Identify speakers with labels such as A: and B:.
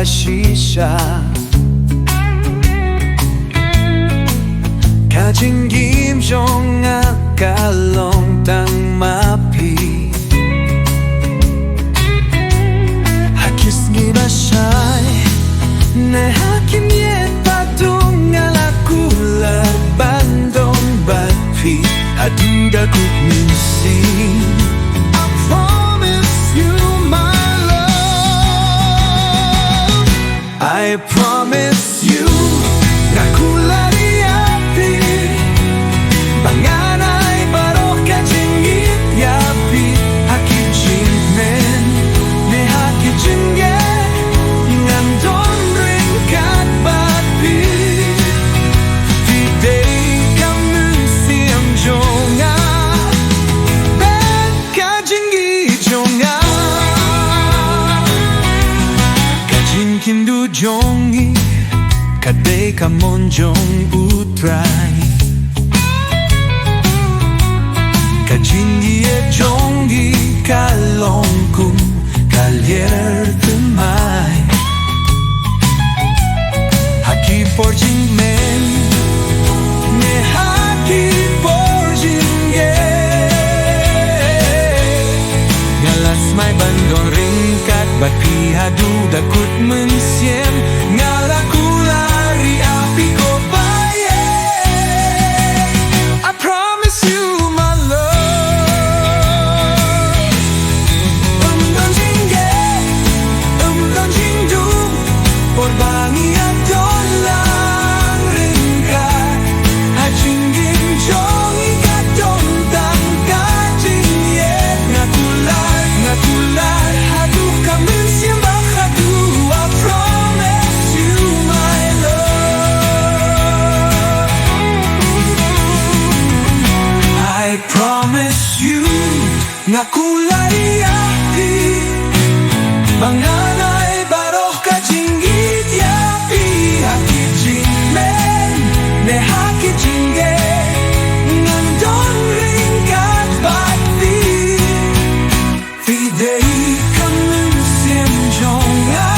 A: shisha Ka jingim Jongnga kalong tang mapi Hakis ngibashay Ne hakim yet patung ngalakular bandong batpi Haduh dakut misi I promise you my love I promise you Jingkular Iaphi Banganay baroh ka Jingieid Iaphi Haki jingmen Ne haki jingieid Ngandon ryngkat batpi Fidei kamusic Jongnga Ben ka Jingieid Jongnga Ka Jingkular Jonga Kadai kamon jong utrai Ka Jingieid jongi kalongkum kalier temai Haki por jingmen Ne haki por jingieid Ngalas may bandong ryngkat Batpi haduh dakut mensiem Jingkular Iaphi ko baye I promise you my love Umdon jingieid Umdon jingdum Porbangi adon lang ryngkat Hajingim jong ikadon tang ka Jingieid Jingkular haduh kamusic haduh I promise you my love I promise you Jingkular Iaphi Banganay baroh ka Jingieid Iaphi Haki jingmen Ne haki jingieid Ngandon ryngkat batpi Fidei kamusic Jongnga